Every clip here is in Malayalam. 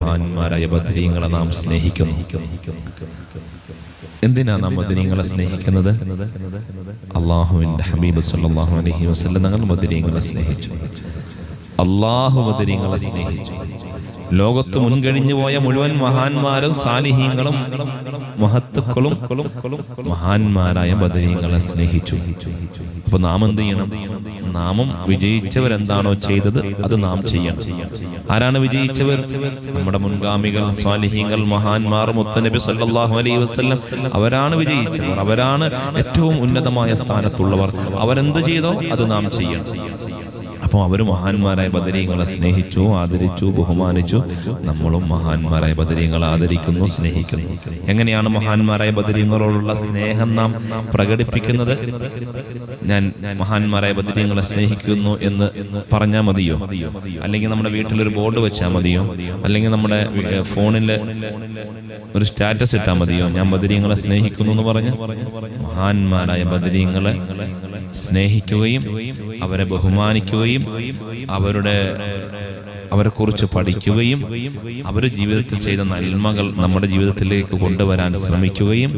മഹാന്മാരായ ബദരീങ്ങളെ നാം സ്നേഹിക്കുന്നു. എന്തിനാ നാം ബദരീങ്ങളെ സ്നേഹിക്കുന്നത്? അല്ലാഹുവിന്റെ ഹബീബ് സല്ലല്ലാഹു അലൈഹി വസല്ലം തങ്ങൾ ബദരീങ്ങളെ സ്നേഹിച്ചു. അല്ലാഹു ബദരീങ്ങളെ സ്നേഹിച്ചു. ലോകത്ത് മുൻകഴിഞ്ഞു പോയ മുഴുവൻ മഹാന്മാരും സാലിഹീങ്ങളും മഹത്തുക്കളും മഹാന്മാരായ ബദരീങ്ങളെ സ്നേഹിച്ചു. അപ്പൊ നാം എന്ത് ചെയ്യണം? നാമും വിജയിച്ചവരെന്താണോ ചെയ്തത് അത് നാം ചെയ്യണം. ആരാണ് വിജയിച്ചവർ? നമ്മുടെ മുൻഗാമികൾ, സ്വാലിഹീങ്ങൾ, മഹാന്മാർ, മുത്തനബി സല്ലല്ലാഹു അലൈഹി വസല്ലം. അവരാണ് വിജയിച്ചവർ. അവരാണ് ഏറ്റവും ഉന്നതമായ സ്ഥാനത്തുള്ളവർ. അവരെന്ത് ചെയ്തോ അത് നാം ചെയ്യണം. അപ്പോൾ അവർ മഹാന്മാരായ ബദരീങ്ങളെ സ്നേഹിച്ചു, ആദരിച്ചു, ബഹുമാനിച്ചു. നമ്മളും മഹാന്മാരായ ബദരീങ്ങളെ ആദരിക്കുന്നു, സ്നേഹിക്കുന്നു. എങ്ങനെയാണ് മഹാന്മാരായ ബദരീങ്ങളോടുള്ള സ്നേഹം നാം പ്രകടിപ്പിക്കുന്നത്? ഞാൻ മഹാന്മാരായ ബദരീങ്ങളെ സ്നേഹിക്കുന്നു എന്ന് പറഞ്ഞാൽ മതിയോ? അല്ലെങ്കിൽ നമ്മുടെ വീട്ടിലൊരു ബോർഡ് വെച്ചാൽ മതിയോ? അല്ലെങ്കിൽ നമ്മുടെ ഫോണിൽ ഒരു സ്റ്റാറ്റസ് ഇട്ടാൽ മതിയോ? ഞാൻ ബദരീങ്ങളെ സ്നേഹിക്കുന്നു എന്ന് പറഞ്ഞ് മഹാന്മാരായ ബദരീങ്ങളെ സ്നേഹിക്കുകയും അവരെ ബഹുമാനിക്കുകയും അവരെ കുറിച്ച് പഠിക്കുകയും അവരുടെ ജീവിതത്തിൽ ചെയ്ത നന്മകൾ നമ്മുടെ ജീവിതത്തിലേക്ക് കൊണ്ടുവരാൻ ശ്രമിക്കുകയും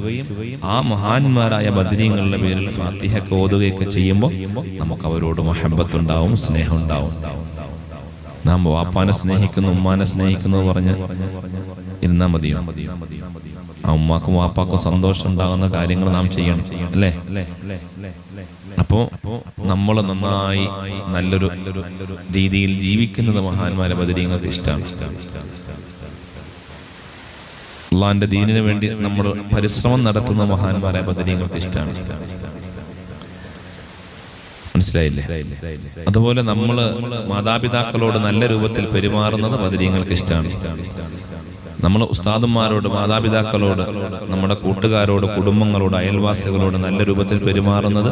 ആ മഹാന്മാരായ ബദരീങ്ങളുടെ പേരിൽ ഫാത്തിഹ ഓതുകയൊക്കെ ചെയ്യുമ്പോൾ നമുക്ക് അവരോട് മഹബത്ത് ഉണ്ടാവും, സ്നേഹം ഉണ്ടാവും. നാം വാപ്പാനെ സ്നേഹിക്കുന്നു, ഉമ്മാനെ സ്നേഹിക്കുന്നു പറഞ്ഞ് ഇരുന്നാ മതിയോ? ആ ഉമ്മാക്കും വാപ്പാക്കും സന്തോഷം ഉണ്ടാകുന്ന കാര്യങ്ങൾ നാം ചെയ്യണം, അല്ലേ? അപ്പോ നമ്മൾ നന്നായി നല്ലൊരു രീതിയിൽ ജീവിക്കുന്നത് മഹാന്മാരെ ബദരീങ്ങൾക്ക് ഇഷ്ടമാണ്. അള്ളാന്റെ ദീനിന് വേണ്ടി നമ്മൾ പരിശ്രമം നടത്തുന്ന മഹാന്മാരെ ബദരീങ്ങൾക്ക് ഇഷ്ടമാണ്. മനസ്സിലായില്ലേ? അതുപോലെ നമ്മൾ മാതാപിതാക്കളോട് നല്ല രൂപത്തിൽ പെരുമാറുന്നത് ബദരീങ്ങൾക്ക് ഇഷ്ടമാണ്. നമ്മൾ ഉസ്താദന്മാരോട്, മാതാപിതാക്കളോട്, നമ്മുടെ കൂട്ടുകാരോട്, കുടുംബങ്ങളോട്, അയൽവാസികളോട് നല്ല രൂപത്തിൽ പെരുമാറുന്നത്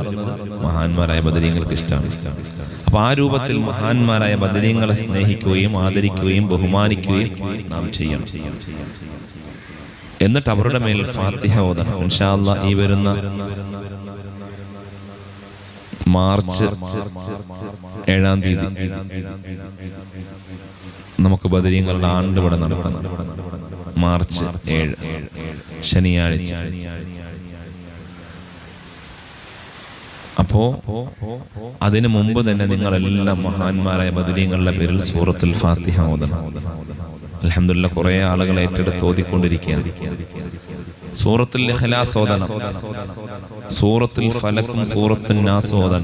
മഹാന്മാരായ ബദരീങ്ങൾക്ക് ഇഷ്ടമാണ്. അപ്പൊ ആ രൂപത്തിൽ മഹാന്മാരായ ബദരീങ്ങളെ സ്നേഹിക്കുകയും ആദരിക്കുകയും ബഹുമാനിക്കുകയും നാം ചെയ്യണം. എന്നിട്ട് അവരുടെ മേൽ ഫാത്തിഹ ഓതണം. ഇൻഷാ അല്ലാഹ് ഈ വരുന്ന മാർച്ച് 7-ാം തീയതി നമുക്ക് ബദരീങ്ങളുടെ ആണ്ട് ഇവിടെ നടത്തണം. മാർച്ച് 7 ശനിയാഴ്ച. അപ്പോ അതിനു മുമ്പ് തന്നെ നിങ്ങളെല്ലാം മഹാന്മാരായ ബദരീങ്ങളുടെ പേരിൽ സൂറത്തുൽ ഫാത്തിഹ ഓതണം. അൽഹംദുലില്ലാഹ് കുറെ ആളുകൾ ഏറ്റെടുത്ത് ഓതിക്കൊണ്ടിരിക്കുകയാണ്. സൂറത്തുൽ ഇഖ്ലാസ് ഓതണം, സൂറത്തുൽ ഫലക്കും സൂറത്തുൻ നാസ് ഓതണം.